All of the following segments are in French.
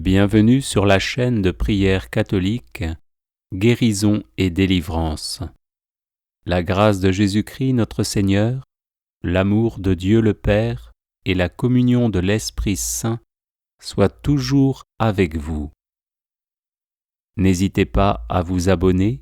Bienvenue sur la chaîne de prière catholique Guérison et délivrance. La grâce de Jésus-Christ notre Seigneur, l'amour de Dieu le Père et la communion de l'Esprit Saint soient toujours avec vous. N'hésitez pas à vous abonner,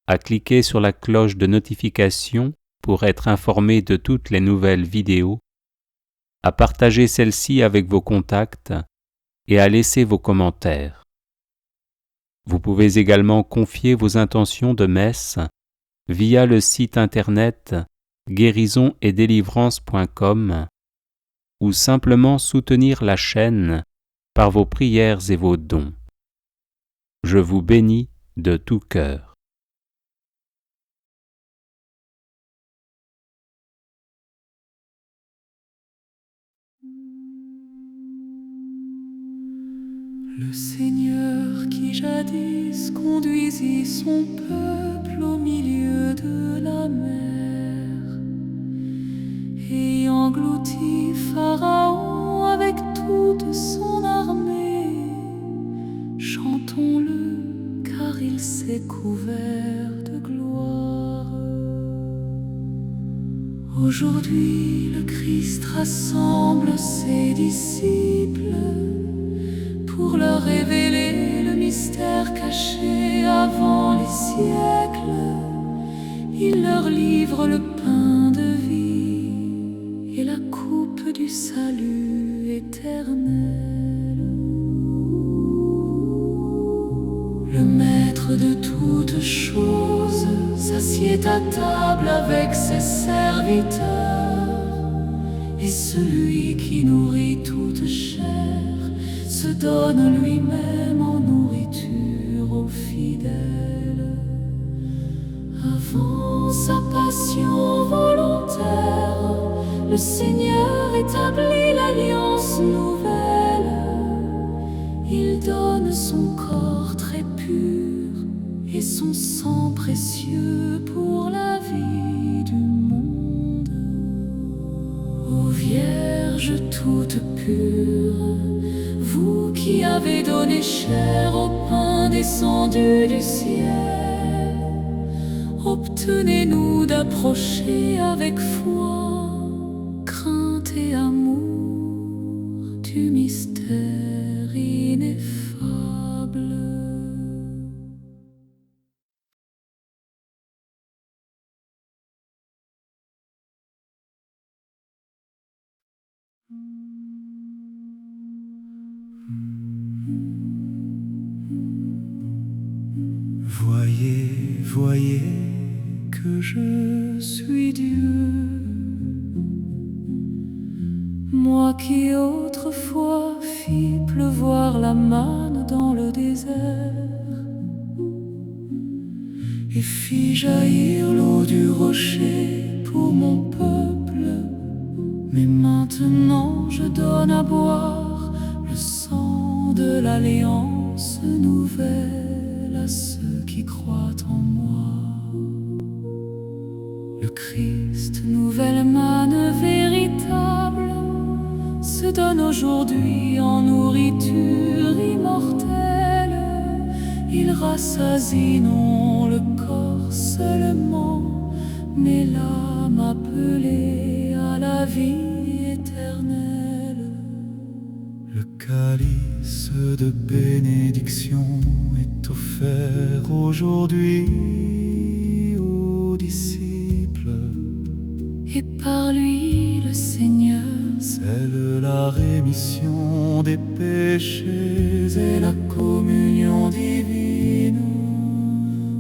à cliquer sur la cloche de notification pour être informé de toutes les nouvelles vidéos, à partager celle-ci avec vos contacts et à laisser vos commentaires. Vous pouvez également confier vos intentions de messe via le site internet guérisonetdélivrance.com ou simplement soutenir la chaîne par vos prières et vos dons. Je vous bénis de tout cœur. Le Seigneur qui jadis conduisit son peuple au milieu de la mer et engloutit Pharaon avec toute son armée, chantons-le car il s'est couvert de gloire. Aujourd'hui le Christ rassemble ses disciples pour leur révéler le mystère caché avant les siècles. Il leur livre le pain de vie et la coupe du salut éternel. Le Maître de toutes choses s'assied à table avec ses serviteurs, et celui qui nourrit toute chair se donne lui-même en nourriture aux fidèles. Avant sa passion volontaire, le Seigneur établit l'alliance nouvelle. Il donne son corps très pur et son sang précieux pour la vie du monde. Ô Vierge toute pure, vous qui avez donné chair au pain descendu du ciel, obtenez-nous d'approcher avec foi, crainte et amour du mystère ineffable. Voyez, voyez que je suis Dieu, moi qui autrefois fis pleuvoir la manne dans le désert et fis jaillir l'eau du rocher pour mon peuple. Mais maintenant je donne à boire le sang de l'alliance nouvelle à ceux qui croient en moi. Le Christ, nouvelle manne véritable, se donne aujourd'hui en nourriture immortelle. Il rassasie non le corps seulement, mais l'âme appelée à la vie éternelle. le calice de bénédiction est offert aujourd'hui aux disciples. Et par lui le Seigneur C'est la rémission des péchés et la communion divine.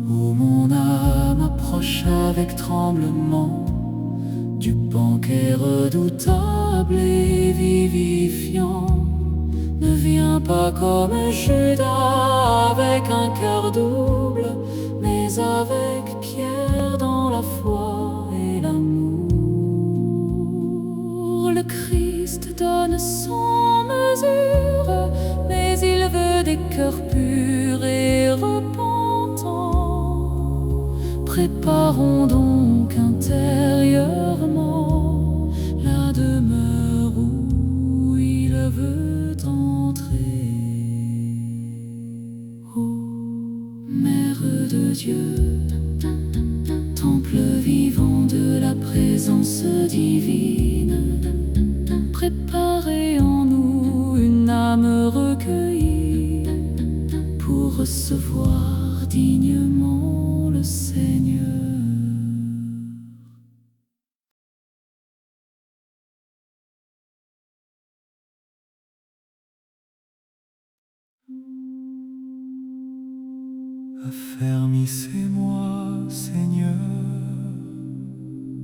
Ô mon âme, approche avec tremblement du banquet redoutable et vivifiant. Ne viens pas comme Judas avec un cœur double, mais avec Pierre dans la foi et l'amour. Le Christ donne sans mesure, mais il veut des cœurs purs et repentants. Préparons donc intérieurement la demeure où il veut entrer. Dieu, temple vivant de la présence divine. Préparez en nous une âme recueillie pour recevoir dignement le Seigneur. Affermissez-moi, Seigneur,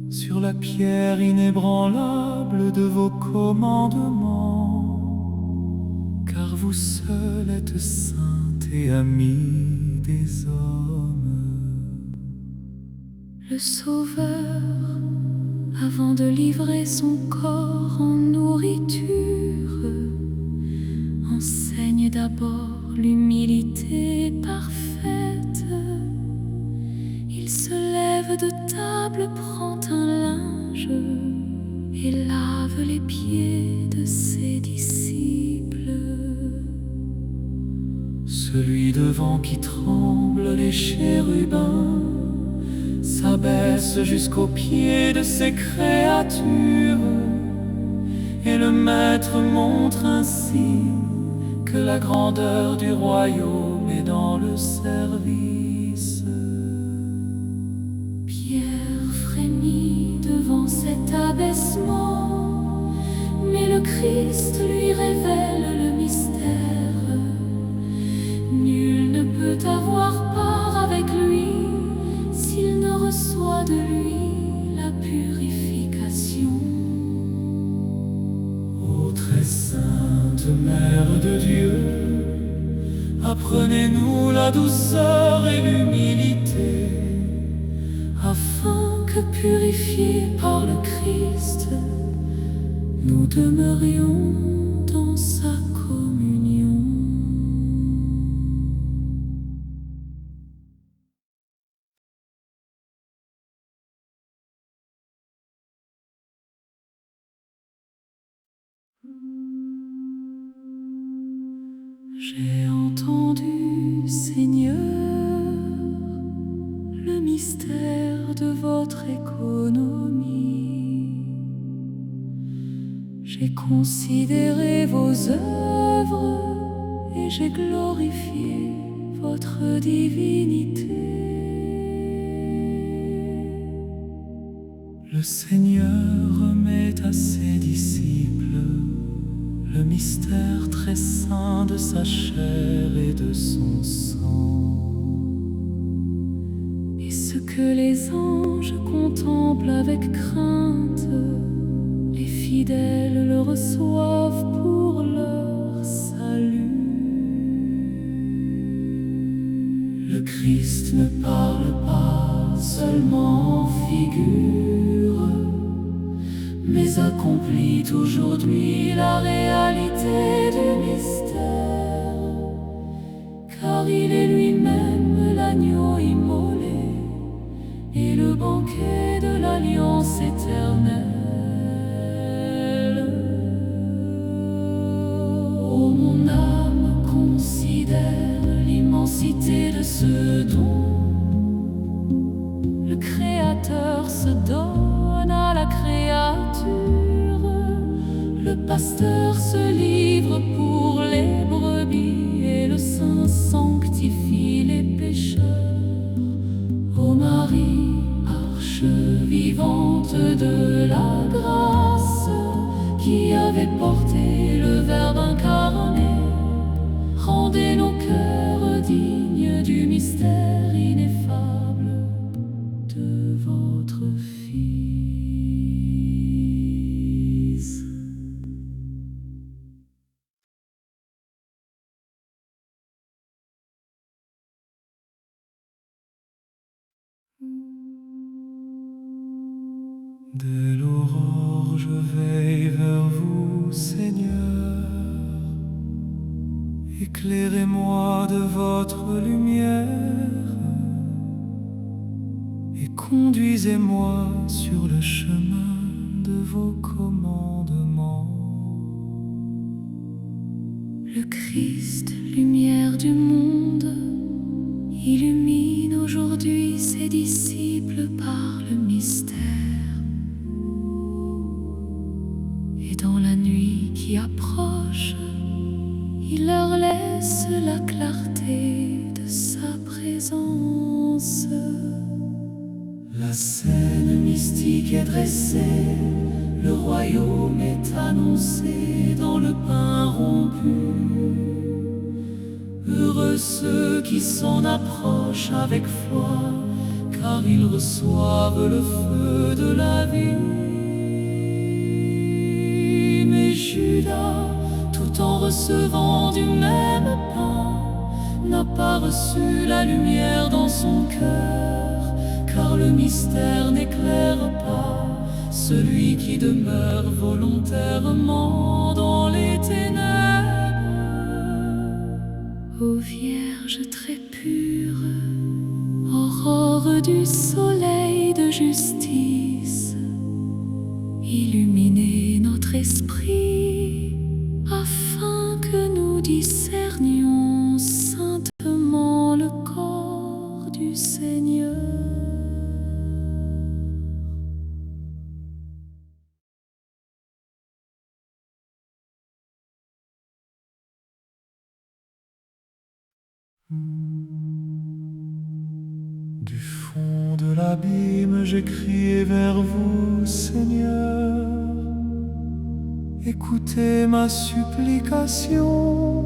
sur la pierre inébranlable de vos commandements, car vous seul êtes saint et ami des hommes. Le Sauveur, avant de livrer son corps en nourriture, enseigne d'abord l'humilité parfaite. Il se lève de table, prend un linge et lave les pieds de ses disciples. Celui devant qui tremblent les chérubins s'abaisse jusqu'aux pieds de ses créatures, et le Maître montre ainsi que la grandeur du royaume est dans le service. Pierre frémit devant cet abaissement, mais le Christ lui révèle le mystère. Nul ne peut avoir part avec lui s'il ne reçoit de lui la purification. Ô très sainte Mère de Dieu, apprenez-nous la douceur et l'humilité, Afin que, purifiés par le Christ, nous demeurions dans sa communion. J'ai entendu, Seigneur, le mystère de votre économie. J'ai considéré vos œuvres et j'ai glorifié votre divinité. Le Seigneur remet à ses disciples le mystère très saint de sa chair et de son sang. Et ce que les anges contemplent avec crainte, les fidèles le reçoivent pour leur salut. Le Christ ne parle pas seulement en figure, mais accomplit aujourd'hui la réalité du mystère, car il est lui-même l'agneau immolé et le banquet de l'alliance éternelle. Ô mon âme, considère l'immensité de ce don. Le Créateur se donne à la créature, le pasteur se livre pour les brebis et le Saint sanctifie les pécheurs. Ô Marie, arche vivante de la grâce, qui avait porté le Verbe incarné, rendez nos cœurs dignes du mystère ineffable de votre Fils. Dès l'aurore, je veille vers vous, Seigneur. Éclairez-moi de votre lumière et conduisez-moi sur le chemin de vos commandements. Le Christ, lumière du monde, illumine aujourd'hui ses disciples par le mystère. Et dans la nuit qui approche, il leur laisse la clarté de sa présence. La scène mystique est dressée, le royaume est annoncé dans le pain rompu. Heureux ceux qui s'en approchent avec foi, car ils reçoivent le feu de la vie. Mais Judas, tout en recevant du même pain, n'a pas reçu la lumière dans son cœur, car le mystère n'éclaire pas celui qui demeure volontairement dans les ténèbres. Ô Vierge très pure, aurore du soleil de justice, illuminez notre esprit afin que nous discernions saintement le corps du Seigneur. Du fond de l'abîme, j'ai crié vers vous, Seigneur. Écoutez ma supplication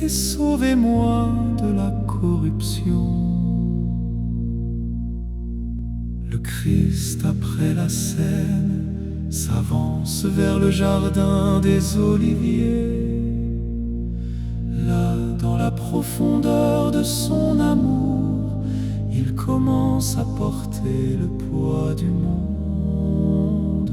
et sauvez-moi de la corruption. Le Christ, après la scène, s'avance vers le jardin des Oliviers. Là, dans la profondeur de son amour, il commence à porter le poids du monde.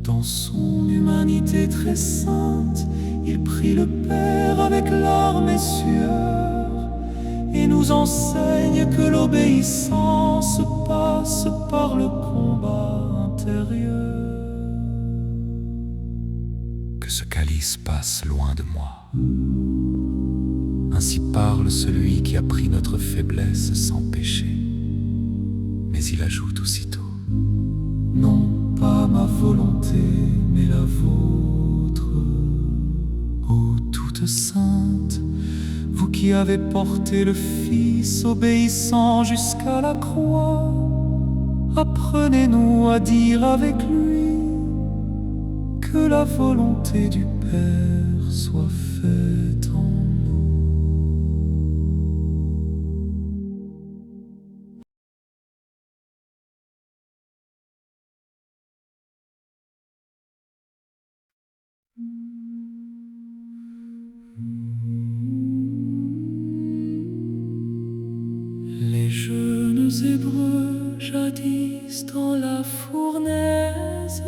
Dans son humanité très sainte, il prie le Père avec larmes et sueur, et nous enseigne que l'obéissance passe par le combat intérieur. Que ce calice passe loin de moi. Ainsi parle celui qui a pris notre faiblesse sans péché. Mais il ajoute aussitôt: non pas ma volonté, mais la vôtre. Ô toute sainte, vous qui avez porté le Fils obéissant jusqu'à la croix, apprenez-nous à dire avec lui que la volonté du Père soit faite en nous. Les jeunes Hébreux, jadis dans la fournaise,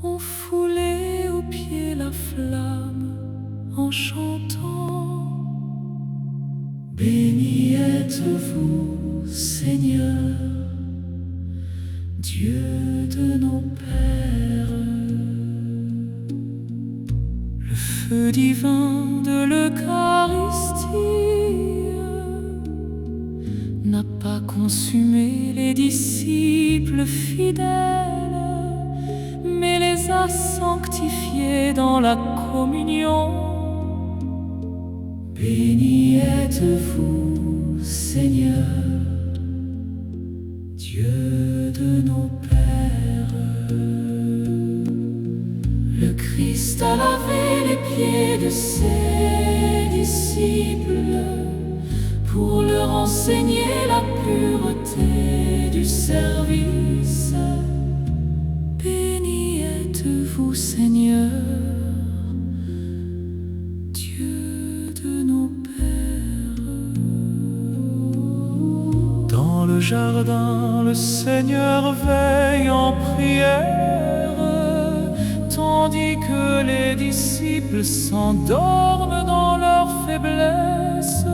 ont foulé aux pieds la flamme en chantant: béni êtes-vous, Seigneur, Dieu de nos pères. Le feu divin de l'Eucharistie n'a pas consumé les disciples fidèles, mais les a sanctifiés dans la communion. Béni êtes-vous, Seigneur, Dieu de nos pères. Le Christ a lavé les pieds de ses disciples pour leur enseigner la pureté du service. Béni êtes-vous, Seigneur, Dieu de nos pères. Dans le jardin, le Seigneur veille en prière, tandis que les disciples s'endorment dans leur faiblesse.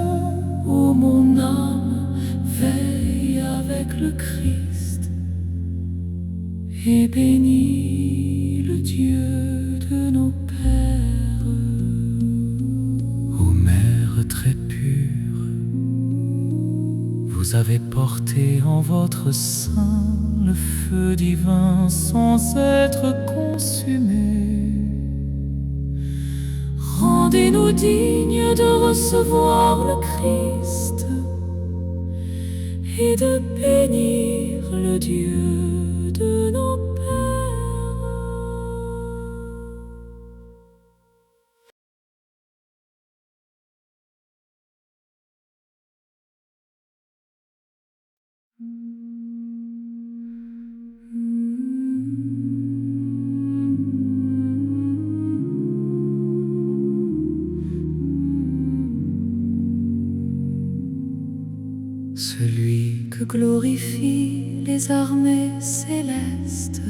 Ô mon âme, veille avec le Christ et bénis le Dieu de nos pères. Ô Mère très pure, Vous avez porté en votre sein le feu divin sans être consumé. Rendez-nous dignes de recevoir le Christ et de bénir le Dieu de nos pères. Celui que glorifient les armées célestes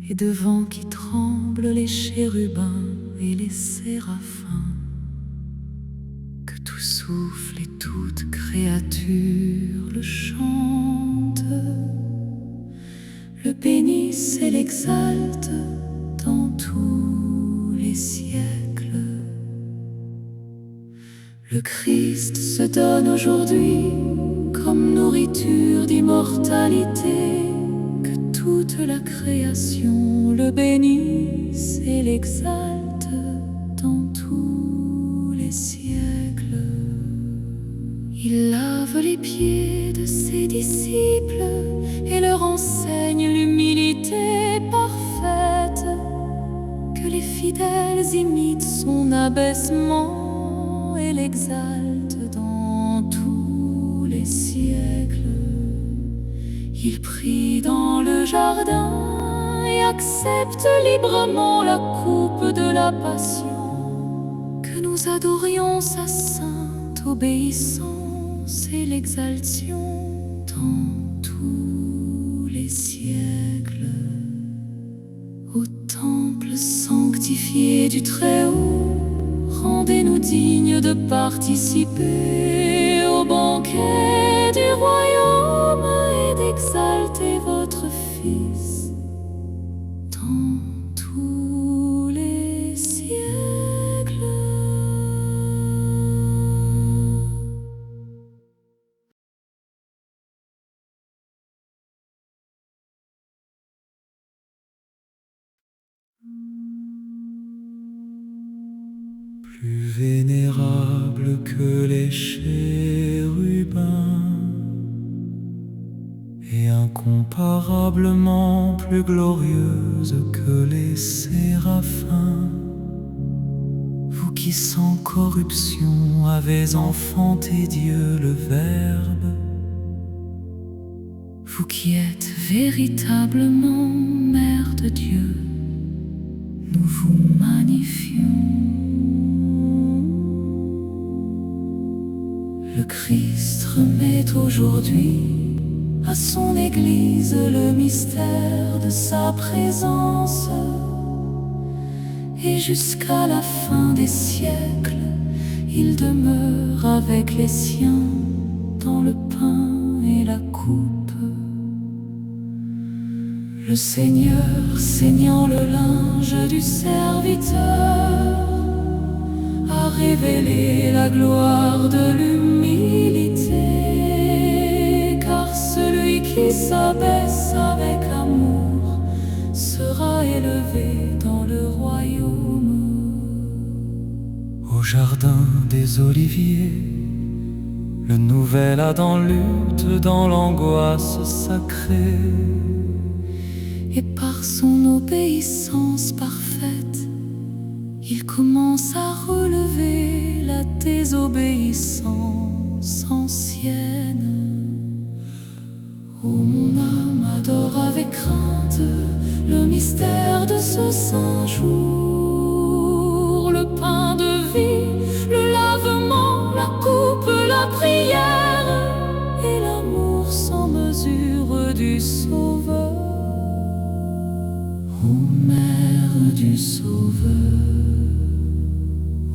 et devant qui tremblent les chérubins et les séraphins, que tout souffle et toute créature le chante, le bénisse et l'exalte dans tous les siècles. Le Christ se donne aujourd'hui comme nourriture d'immortalité, que toute la création le bénisse et l'exalte dans tous les siècles. Il lave les pieds de ses disciples et leur enseigne l'humilité parfaite, que les fidèles imitent son abaissement et l'exalte dans tous les siècles. Il prie dans le jardin et accepte librement la coupe de la passion, que nous adorions sa sainte obéissance et l'exaltions dans tous les siècles. Au temple sanctifié du Très-Haut, rendez-nous dignes de participer au banquet du royaume et d'exalter votre Fils dans tous les siècles. Plus vénérable que les chérubins et incomparablement plus glorieuse que les séraphins, vous qui sans corruption avez enfanté Dieu le Verbe, vous qui êtes véritablement Mère de Dieu, nous vous magnifions. Le Christ remet aujourd'hui à son Église le mystère de sa présence, et jusqu'à la fin des siècles, il demeure avec les siens dans le pain et la coupe. Le Seigneur, saignant le linge du serviteur, a révélé la gloire de l'humilité, car celui qui s'abaisse avec amour sera élevé dans le royaume. Au jardin des Oliviers, le nouvel Adam lutte dans l'angoisse sacrée, et par son obéissance parfaite, il commence à relever la désobéissance ancienne. Oh, mon âme adore avec crainte le mystère de ce saint jour, le pain de vie, le lavement, la coupe, la prière et l'amour sans mesure du Sauveur. Ô Mère du Sauveur,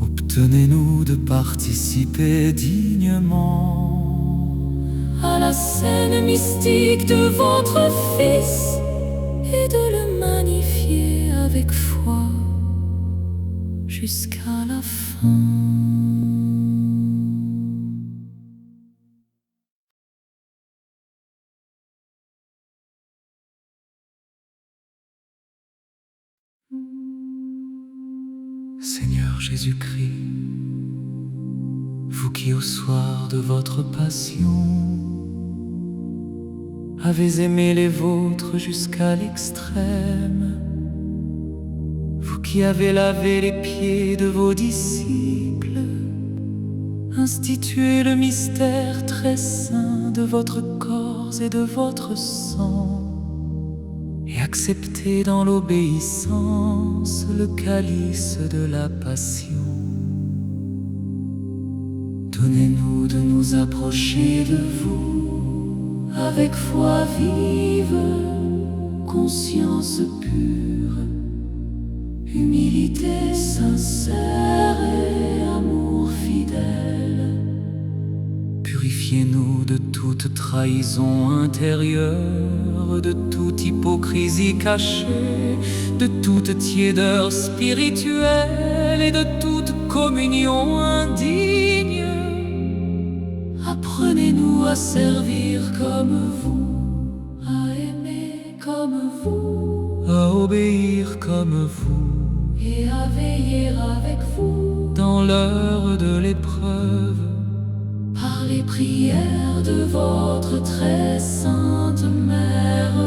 obtenez-nous de participer dignement à la scène mystique de votre Fils et de le magnifier avec foi jusqu'à la fin. Seigneur Jésus-Christ, vous qui au soir de votre passion avez aimé les vôtres jusqu'à l'extrême, vous qui avez lavé les pieds de vos disciples, institué le mystère très saint de votre corps et de votre sang, et accepté dans l'obéissance le calice de la passion. Donnez-nous de nous approcher de vous avec foi vive, conscience pure, humilité sincère et amour fidèle. Purifiez-nous de toute trahison intérieure, de toute hypocrisie cachée, de toute tiédeur spirituelle et de toute communion indigne. Apprenez-nous à servir comme vous, à aimer comme vous, à obéir comme vous, et à veiller avec vous dans l'heure de l'épreuve. Par les prières de votre très sainte Mère